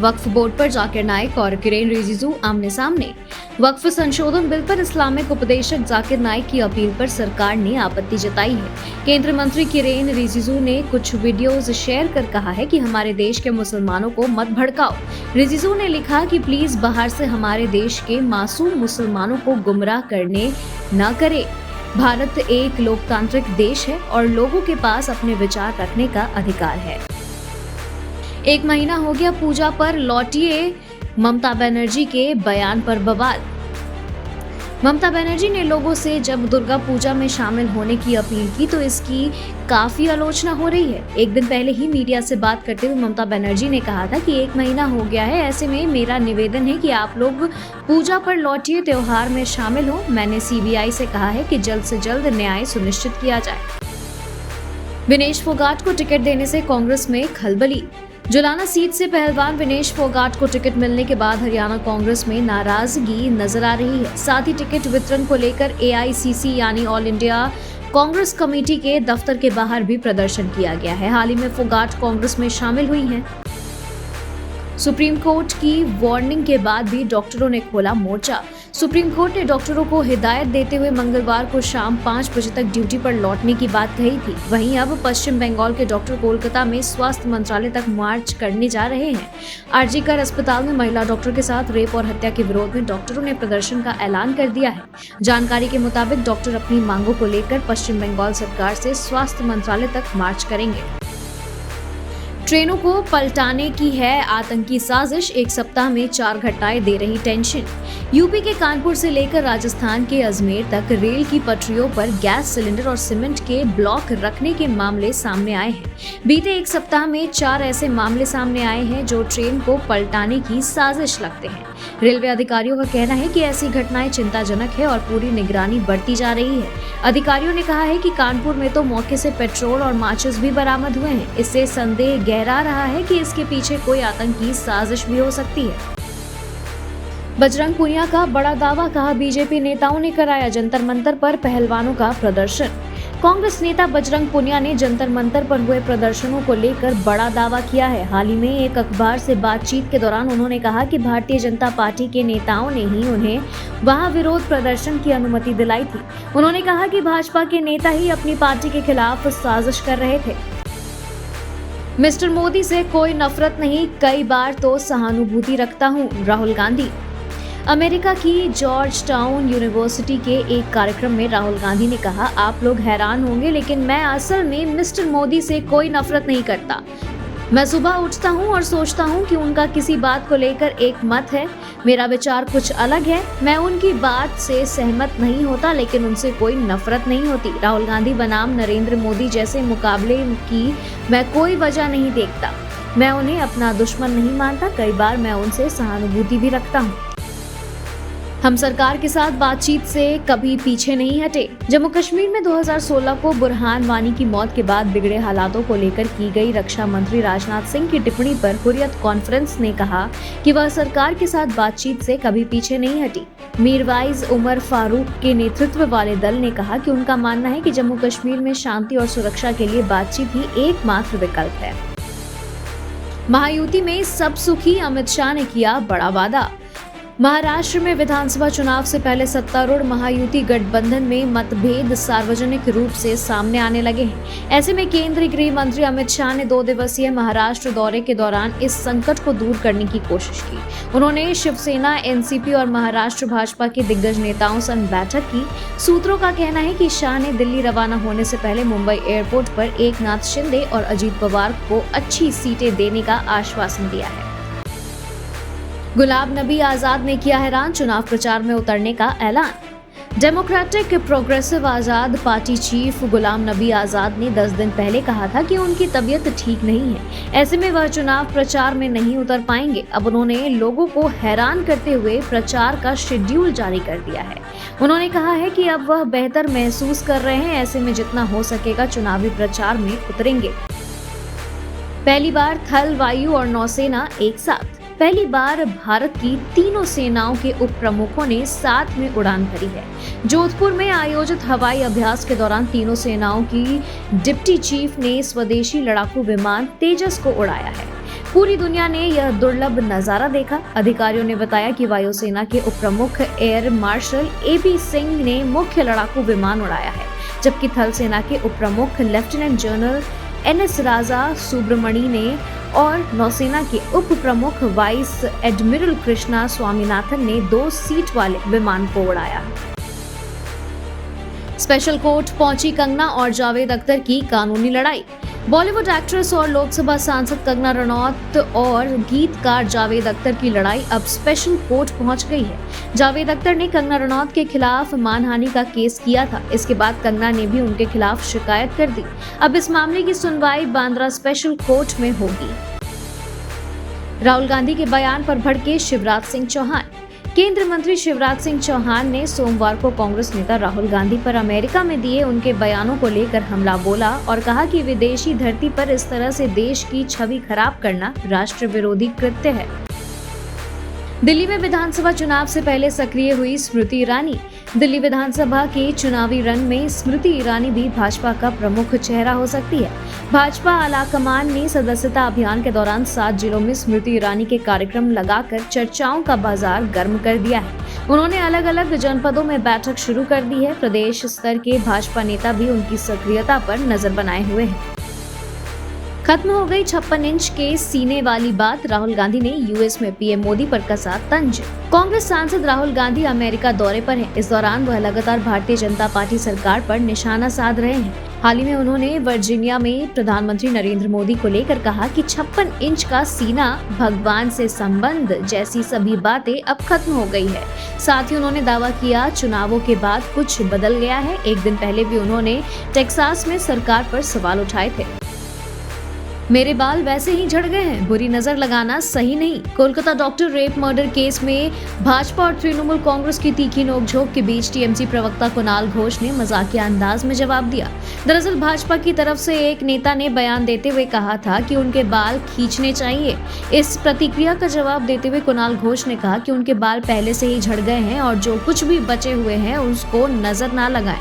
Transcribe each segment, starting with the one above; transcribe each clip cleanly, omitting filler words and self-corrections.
वक्फ board पर जाकिर नाइक और किरेन रिजिजू आमने सामने। वक्फ संशोधन बिल पर इस्लामिक उपदेशक जाकिर नाइक की अपील पर सरकार ने आपत्ति जताई है। केंद्रीय मंत्री किरेन रिजिजू ने कुछ वीडियोस शेयर कर कहा है कि हमारे देश के मुसलमानों को मत भड़काओ। रिजिजू ने लिखा कि प्लीज बाहर से हमारे देश के मासूम मुसलमानों को गुमराह करने न करे। भारत एक लोकतांत्रिक देश है और लोगों के पास अपने विचार रखने का अधिकार है। 1 महीना हो गया पूजा पर लौटिए ममता बनर्जी के बयान पर बवाल। ममता बनर्जी ने लोगों से जब दुर्गा पूजा में शामिल होने की अपील की तो इसकी काफी आलोचना हो रही है। एक दिन पहले ही मीडिया से बात करते हुए ममता बनर्जी ने कहा था कि 1 महीना हो गया है, ऐसे में मेरा निवेदन है कि आप लोग पूजा पर लौटिए, त्योहार में शामिल हो। मैंने सीबीआई से कहा है कि जल्द से जल्द न्याय सुनिश्चित किया जाए। विनेश फोगाट को टिकट देने से कांग्रेस में खलबली। जुलाना सीट से पहलवान विनेश फोगाट को टिकट मिलने के बाद हरियाणा कांग्रेस में नाराजगी नजर आ रही है। साथ ही टिकट वितरण को लेकर एआईसीसी यानी ऑल इंडिया कांग्रेस कमेटी के दफ्तर के बाहर भी प्रदर्शन किया गया है। हाल ही में फोगाट कांग्रेस में शामिल हुई हैं। सुप्रीम कोर्ट की वार्निंग के बाद भी डॉक्टरों ने खोला मोर्चा। सुप्रीम कोर्ट ने डॉक्टरों को हिदायत देते हुए मंगलवार को शाम 5 बजे तक ड्यूटी पर लौटने की बात कही थी। वहीं अब पश्चिम बंगाल के डॉक्टर कोलकाता में स्वास्थ्य मंत्रालय तक मार्च करने जा रहे हैं। आरजीकर अस्पताल में महिला डॉक्टर के साथ रेप और हत्या के विरोध में डॉक्टरों ने प्रदर्शन का ऐलान कर दिया है। जानकारी के मुताबिक डॉक्टर अपनी मांगों को लेकर पश्चिम बंगाल सरकार से स्वास्थ्य मंत्रालय तक मार्च करेंगे। ट्रेनों को पलटाने की है आतंकी साजिश, 1 सप्ताह में 4 घटनाएं दे रही टेंशन। यूपी के कानपुर से लेकर राजस्थान के अजमेर तक रेल की पटरियों पर गैस सिलेंडर और सीमेंट के ब्लॉक रखने के मामले सामने आए हैं। बीते 1 सप्ताह में 4 ऐसे मामले सामने आए हैं जो ट्रेन को पलटाने की साजिश लगते हैं। रेलवे अधिकारियों का कहना है कि ऐसी घटनाएं चिंताजनक है और पूरी निगरानी बढ़ती जा रही है। अधिकारियों ने कहा है कि कानपुर में तो मौके से पेट्रोल और माचिस भी बरामद हुए हैं। इससे संदेह गहरा रहा है कि इसके पीछे कोई आतंकी साजिश भी हो सकती है। बजरंग पुनिया का बड़ा दावा, कहा बीजेपी नेताओं ने कराया जंतर मंतर पर पहलवानों का प्रदर्शन। कांग्रेस नेता बजरंग पुनिया ने जंतर मंतर पर हुए प्रदर्शनों को लेकर बड़ा दावा किया है। हाल ही में एक अखबार से बातचीत के दौरान उन्होंने कहा कि भारतीय जनता पार्टी के नेताओं ने ही उन्हें वहां विरोध प्रदर्शन की अनुमति दिलाई थी। उन्होंने कहा कि भाजपा के नेता ही अपनी पार्टी के खिलाफ साजिश कर रहे थे। मिस्टर मोदी से कोई नफरत नहीं, कई बार तो सहानुभूति रखता हूं, राहुल गांधी। अमेरिका की जॉर्ज टाउन यूनिवर्सिटी के एक कार्यक्रम में राहुल गांधी ने कहा, आप लोग हैरान होंगे लेकिन मैं असल में मिस्टर मोदी से कोई नफरत नहीं करता। मैं सुबह उठता हूं और सोचता हूं कि उनका किसी बात को लेकर एक मत है, मेरा विचार कुछ अलग है। मैं उनकी बात से सहमत नहीं होता लेकिन उनसे कोई नफरत नहीं होती। राहुल गांधी बनाम नरेंद्र मोदी जैसे मुकाबले की मैं कोई वजह नहीं देखता। मैं उन्हें अपना दुश्मन नहीं मानता, कई बार मैं उनसे सहानुभूति भी रखता हूँ। हम सरकार के साथ बातचीत से कभी पीछे नहीं हटे। जम्मू कश्मीर में 2016 को बुरहान वानी की मौत के बाद बिगड़े हालातों को लेकर की गई रक्षा मंत्री राजनाथ सिंह की टिप्पणी पर हुर्रियत कॉन्फ्रेंस ने कहा कि वह सरकार के साथ बातचीत से कभी पीछे नहीं हटी। मीरवाइज उमर फारूक के नेतृत्व वाले दल ने कहा कि उनका मानना है कि जम्मू कश्मीर में शांति और सुरक्षा के लिए बातचीत ही एकमात्र विकल्प है। महायुति में सब सुखी, अमित शाह ने किया बड़ा वादा। महाराष्ट्र में विधानसभा चुनाव से पहले सत्तारूढ़ महायुति गठबंधन में मतभेद सार्वजनिक रूप से सामने आने लगे हैं। ऐसे में केंद्रीय गृह मंत्री अमित शाह ने 2 दिवसीय महाराष्ट्र दौरे के दौरान इस संकट को दूर करने की कोशिश की। उन्होंने शिवसेना, एनसीपी और महाराष्ट्र भाजपा के दिग्गज नेताओं संग बैठक की। सूत्रों का कहना है कि शाह ने दिल्ली रवाना होने से पहले मुंबई एयरपोर्ट पर एकनाथ शिंदे और अजीत पवार को अच्छी सीटें देने का आश्वासन दिया है। गुलाम नबी आजाद ने किया हैरान, चुनाव प्रचार में उतरने का ऐलान। डेमोक्रेटिक प्रोग्रेसिव आजाद पार्टी चीफ गुलाम नबी आजाद ने 10 दिन पहले कहा था कि उनकी तबीयत ठीक नहीं है। ऐसे में वह चुनाव प्रचार में नहीं उतर पाएंगे। अब उन्होंने लोगों को हैरान करते हुए प्रचार का शेड्यूल जारी कर दिया है। उन्होंने कहा है कि अब वह बेहतर महसूस कर रहे हैं, ऐसे में जितना हो सकेगा चुनावी प्रचार में उतरेंगे। पहली बार थल, वायु और नौसेना एक साथ। पहली बार भारत की तीनों सेनाओं के उप प्रमुखों ने साथ में उड़ान भरी है। जोधपुर में आयोजित हवाई अभ्यास के दौरान तीनों सेनाओं की डिप्टी चीफ ने स्वदेशी लड़ाकू विमान तेजस को उड़ाया है। पूरी दुनिया ने यह दुर्लभ नजारा देखा। अधिकारियों ने बताया कि वायुसेना के उप प्रमुख एयर मार्शल AP सिंह ने मुख्य लड़ाकू विमान उड़ाया है, जबकि थल सेना के उप प्रमुख लेफ्टिनेंट जनरल NS राजा सुब्रमणी ने और नौसेना के उप प्रमुख वाइस एडमिरल कृष्णा स्वामीनाथन ने 2 सीट वाले विमान को उड़ाया। स्पेशल कोर्ट पहुंची कंगना और जावेद अख्तर की कानूनी लड़ाई। बॉलीवुड एक्ट्रेस और लोकसभा सांसद कंगना रनौत और गीतकार जावेद अख्तर की लड़ाई अब स्पेशल कोर्ट पहुंच गई है। जावेद अख्तर ने कंगना रनौत के खिलाफ मानहानि का केस किया था। इसके बाद कंगना ने भी उनके खिलाफ शिकायत कर दी। अब इस मामले की सुनवाई बांद्रा स्पेशल कोर्ट में होगी। राहुल गांधी के बयान पर भड़के शिवराज सिंह चौहान। केंद्रीय मंत्री शिवराज सिंह चौहान ने सोमवार को कांग्रेस नेता राहुल गांधी पर अमेरिका में दिए उनके बयानों को लेकर हमला बोला और कहा कि विदेशी धरती पर इस तरह से देश की छवि खराब करना राष्ट्र विरोधी कृत्य है। दिल्ली में विधानसभा चुनाव से पहले सक्रिय हुई स्मृति ईरानी। दिल्ली विधानसभा के चुनावी रण में स्मृति ईरानी भी भाजपा का प्रमुख चेहरा हो सकती है। भाजपा आलाकमान ने सदस्यता अभियान के दौरान 7 जिलों में स्मृति ईरानी के कार्यक्रम लगाकर चर्चाओं का बाजार गर्म कर दिया है। उन्होंने अलग अलग जनपदों में बैठक शुरू कर दी है। प्रदेश स्तर के भाजपा नेता भी उनकी सक्रियता पर नजर बनाए हुए हैं। खत्म हो गई 56 इंच के सीने वाली बात। राहुल गांधी ने US में PM मोदी पर कसा तंज। कांग्रेस सांसद राहुल गांधी अमेरिका दौरे पर हैं। इस दौरान वह लगातार भारतीय जनता पार्टी सरकार पर निशाना साध रहे हैं। हाल ही में उन्होंने वर्जीनिया में प्रधानमंत्री नरेंद्र मोदी को लेकर कहा कि 56 इंच का सीना, भगवान से संबंध जैसी सभी बातें अब खत्म हो गई है। साथ ही उन्होंने दावा किया चुनावों के बाद कुछ बदल गया है। एक दिन पहले भी उन्होंने टेक्सास में सरकार पर सवाल उठाए थे। मेरे बाल वैसे ही झड़ गए हैं, बुरी नजर लगाना सही नहीं। Kolkata doctor rape murder case में भाजपा और तृणमूल कांग्रेस की तीखी नोकझोंक के बीच TMC प्रवक्ता कुणाल घोष ने मजाकिया अंदाज में जवाब दिया। दरअसल भाजपा की तरफ से एक नेता ने बयान देते हुए कहा था कि उनके बाल खींचने चाहिए। इस प्रतिक्रिया का जवाब देते हुए कुणाल घोष ने कहा कि उनके बाल पहले से ही झड़ गए हैं और जो कुछ भी बचे हुए हैं उसको नजर ना लगाएं।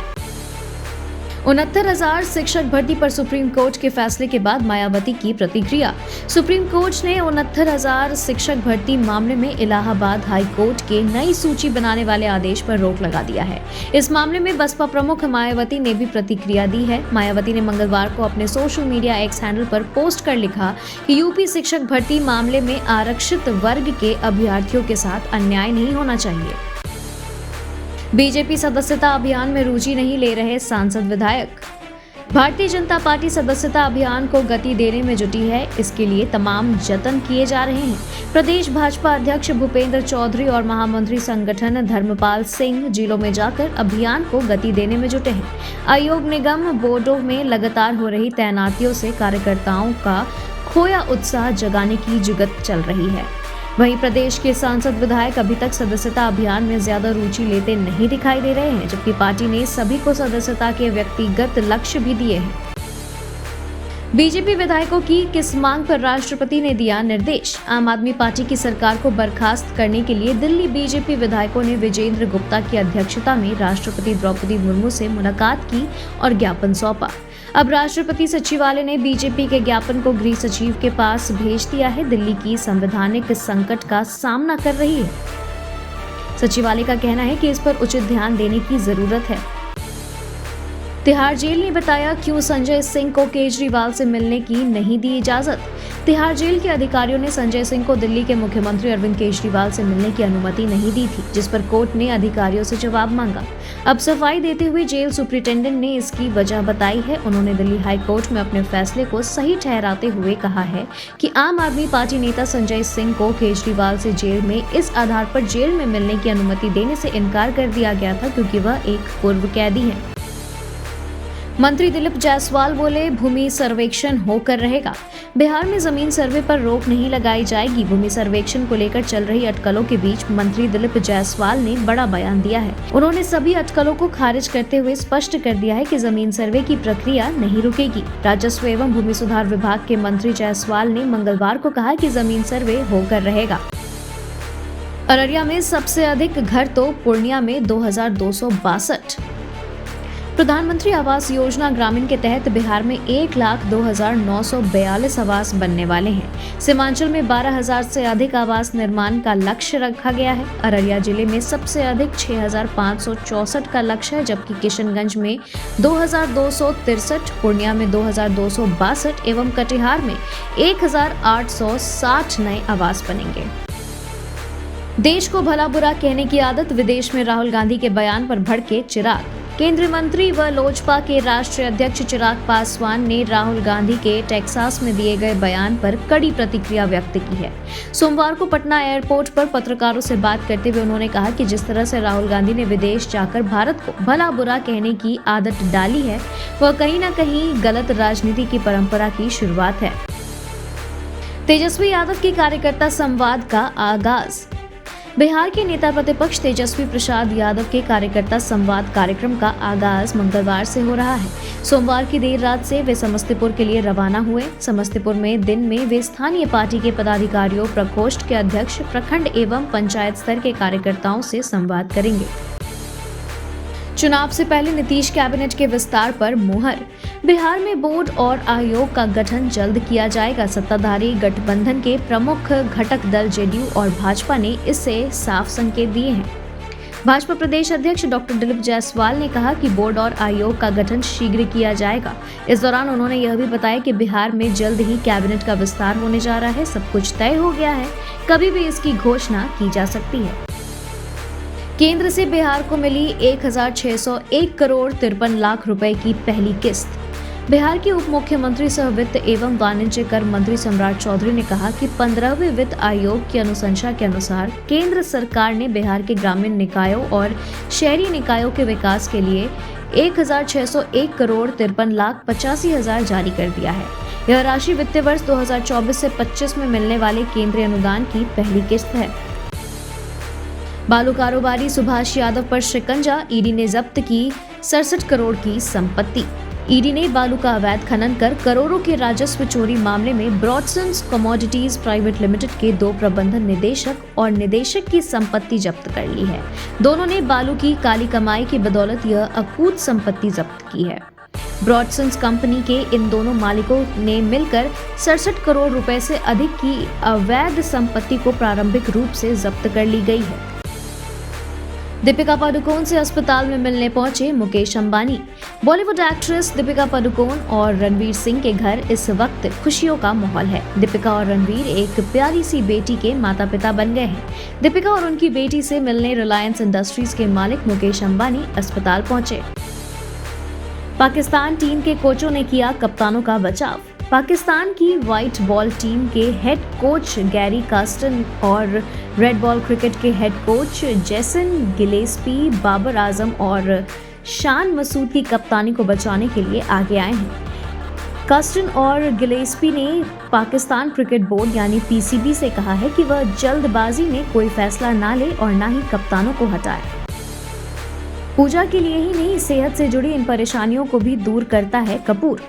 69,000 शिक्षक भर्ती पर सुप्रीम कोर्ट के फैसले के बाद मायावती की प्रतिक्रिया। सुप्रीम कोर्ट ने 69,000 शिक्षक भर्ती मामले में इलाहाबाद हाई कोर्ट के नई सूची बनाने वाले आदेश पर रोक लगा दिया है। इस मामले में बसपा प्रमुख मायावती ने भी प्रतिक्रिया दी है। मायावती ने मंगलवार को अपने सोशल मीडिया X हैंडल पर पोस्ट कर लिखा कि यूपी शिक्षक भर्ती मामले में आरक्षित वर्ग के अभ्यर्थियों के साथ अन्याय नहीं होना चाहिए। बीजेपी सदस्यता अभियान में रुचि नहीं ले रहे सांसद विधायक। भारतीय जनता पार्टी सदस्यता अभियान को गति देने में जुटी है। इसके लिए तमाम जतन किए जा रहे हैं। प्रदेश भाजपा अध्यक्ष भूपेंद्र चौधरी और महामंत्री संगठन धर्मपाल सिंह जिलों में जाकर अभियान को गति देने में जुटे हैं। आयोग निगम बोर्डों में लगातार हो रही तैनातियों से कार्यकर्ताओं का खोया उत्साह जगाने की जुगत चल रही है। वहीं प्रदेश के सांसद विधायक अभी तक सदस्यता अभियान में ज्यादा रुचि लेते नहीं दिखाई दे रहे हैं, जबकि पार्टी ने सभी को सदस्यता के व्यक्तिगत लक्ष्य भी दिए हैं। बीजेपी विधायकों की किस मांग पर राष्ट्रपति ने दिया निर्देश। आम आदमी पार्टी की सरकार को बर्खास्त करने के लिए दिल्ली बीजेपी विधायकों ने विजेंद्र गुप्ता की अध्यक्षता में राष्ट्रपति द्रौपदी मुर्मू से मुलाकात की और ज्ञापन सौंपा। अब राष्ट्रपति सचिवालय ने बीजेपी के ज्ञापन को गृह सचिव के पास भेज दिया है। दिल्ली की संवैधानिक संकट का सामना कर रही है। सचिवालय का कहना है कि इस पर उचित ध्यान देने की जरूरत है। तिहाड़ जेल ने बताया क्यों संजय सिंह को केजरीवाल से मिलने की नहीं दी इजाजत। तिहाड़ जेल के अधिकारियों ने संजय सिंह को दिल्ली के मुख्यमंत्री अरविंद केजरीवाल से मिलने की अनुमति नहीं दी थी, जिस पर कोर्ट ने अधिकारियों से जवाब मांगा। अब सफाई देते हुए जेल सुप्रिंटेंडेंट ने इसकी वजह बताई है। उन्होंने दिल्ली हाई कोर्ट में अपने फैसले को सही ठहराते हुए कहा है कि आम आदमी पार्टी नेता संजय सिंह को केजरीवाल से जेल में इस आधार पर जेल में मिलने की अनुमति देने से इनकार कर दिया गया था क्योंकि वह एक पूर्व कैदी है। मंत्री दिलीप जायसवाल बोले भूमि सर्वेक्षण होकर रहेगा। बिहार में जमीन सर्वे पर रोक नहीं लगाई जाएगी। भूमि सर्वेक्षण को लेकर चल रही अटकलों के बीच मंत्री दिलीप जायसवाल ने बड़ा बयान दिया है। उन्होंने सभी अटकलों को खारिज करते हुए स्पष्ट कर दिया है कि जमीन सर्वे की प्रक्रिया नहीं रुकेगी। राजस्व एवं भूमि सुधार विभाग के मंत्री जायसवाल ने मंगलवार को कहा कि जमीन सर्वे होकर रहेगा। अररिया में सबसे अधिक घर तो पूर्णिया में 2262। प्रधानमंत्री आवास योजना ग्रामीण के तहत बिहार में 1,02,942 आवास बनने वाले हैं। सीमांचल में 12,000 से अधिक आवास निर्माण का लक्ष्य रखा गया है। अररिया जिले में सबसे अधिक 6,564 का लक्ष्य है, जबकि किशनगंज में 2,263, पूर्णिया में 2,262 एवं कटिहार में 1,860 नए आवास बनेंगे। देश को भला बुरा कहने की आदत, विदेश में राहुल गांधी के बयान पर भड़के चिराग। केंद्रीय मंत्री व लोजपा के राष्ट्रीय अध्यक्ष चिराग पासवान ने राहुल गांधी के टेक्सास में दिए गए बयान पर कड़ी प्रतिक्रिया व्यक्त की है। सोमवार को पटना एयरपोर्ट पर पत्रकारों से बात करते हुए उन्होंने कहा कि जिस तरह से राहुल गांधी ने विदेश जाकर भारत को भला बुरा कहने की आदत डाली है, वह कहीं न कहीं गलत राजनीति की परंपरा की शुरुआत है। तेजस्वी यादव के कार्यकर्ता संवाद का आगाज। बिहार के नेता प्रतिपक्ष तेजस्वी प्रसाद यादव के कार्यकर्ता संवाद कार्यक्रम का आगाज मंगलवार से हो रहा है। सोमवार की देर रात से वे समस्तीपुर के लिए रवाना हुए। समस्तीपुर में दिन में वे स्थानीय पार्टी के पदाधिकारियों, प्रकोष्ठ के अध्यक्ष, प्रखंड एवं पंचायत स्तर के कार्यकर्ताओं से संवाद करेंगे। चुनाव से पहले नीतीश कैबिनेट के विस्तार पर मुहर। बिहार में बोर्ड और आयोग का गठन जल्द किया जाएगा। सत्ताधारी गठबंधन के प्रमुख घटक दल जेडीयू और भाजपा ने इससे साफ संकेत दिए हैं। भाजपा प्रदेश अध्यक्ष डॉक्टर दिलीप जायसवाल ने कहा कि बोर्ड और आयोग का गठन शीघ्र किया जाएगा। इस दौरान उन्होंने यह भी बताया कि बिहार में जल्द ही कैबिनेट का विस्तार होने जा रहा है। सब कुछ तय हो गया है, कभी भी इसकी घोषणा की जा सकती है। केंद्र से बिहार को मिली 1,601 करोड़ 53 लाख रुपए की पहली किस्त। बिहार के उप मुख्यमंत्री सह वित्त एवं वाणिज्य कर मंत्री सम्राट चौधरी ने कहा कि 15वें वित्त आयोग की अनुशंसा के अनुसार केंद्र सरकार ने बिहार के ग्रामीण निकायों और शहरी निकायों के विकास के लिए 1,601 करोड़ 53 लाख 85 हजार जारी कर दिया है। यह राशि वित्तीय वर्ष 2024 से 25 में मिलने वाले केंद्रीय अनुदान की पहली किस्त है। बालू कारोबारी सुभाष यादव पर शिकंजा, ईडी ने जब्त की 67 करोड़ की संपत्ति। ईडी ने बालू का अवैध खनन कर करोड़ों के राजस्व चोरी मामले में ब्रॉडसन्स कमोडिटीज प्राइवेट लिमिटेड के 2 प्रबंधन निदेशक और निदेशक की संपत्ति जब्त कर ली है। दोनों ने बालू की काली कमाई की बदौलत यह अकूत संपत्ति जब्त की है। ब्रॉडसन्स कंपनी के इन दोनों मालिकों ने मिलकर 67 करोड़ रुपए से अधिक की अवैध संपत्ति को प्रारंभिक रूप से जब्त कर ली गई है। दीपिका पादुकोण से अस्पताल में मिलने पहुंचे मुकेश अंबानी। बॉलीवुड एक्ट्रेस दीपिका पादुकोण और रणवीर सिंह के घर इस वक्त खुशियों का माहौल है। दीपिका और रणवीर एक प्यारी सी बेटी के माता पिता बन गए हैं। दीपिका और उनकी बेटी से मिलने रिलायंस इंडस्ट्रीज के मालिक मुकेश अंबानी अस्पताल पहुंचे। पाकिस्तान टीम के कोचों ने किया कप्तानों का बचाव। पाकिस्तान की व्हाइट बॉल टीम के हेड कोच गैरी कास्टन और रेड बॉल क्रिकेट के head coach Jason Gillespie Babar Azam और शान मसूद की कप्तानी को बचाने के लिए आगे आए हैं। कास्टन और गिलेस्पी ने पाकिस्तान क्रिकेट बोर्ड यानी पीसीबी से कहा है कि वह जल्दबाजी में कोई फैसला ना ले और ना ही कप्तानों को हटाए। पूजा के लिए ही नहीं, सेहत से जुड़ी इन परेशानियों को भी दूर करता है कपूर।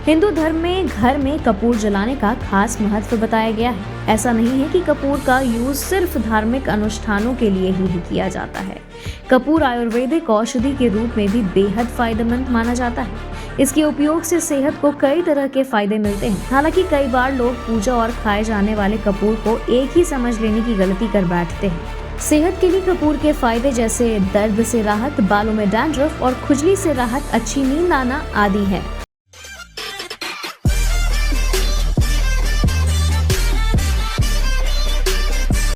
हिंदू धर्म में घर में कपूर जलाने का खास महत्व बताया गया है। ऐसा नहीं है कि कपूर का यूज सिर्फ धार्मिक अनुष्ठानों के लिए ही किया जाता है। कपूर आयुर्वेदिक औषधि के रूप में भी बेहद फायदेमंद माना जाता है। इसके उपयोग से सेहत को कई तरह के फायदे मिलते हैं। हालांकि कई बार लोग पूजा और खाए जाने वाले कपूर को एक ही समझ लेने की गलती कर बैठते हैं। सेहत के लिए कपूर के फायदे जैसे दर्द से राहत, बालों में डैंड्रफ और खुजली से राहत, अच्छी नींद आना आदि है।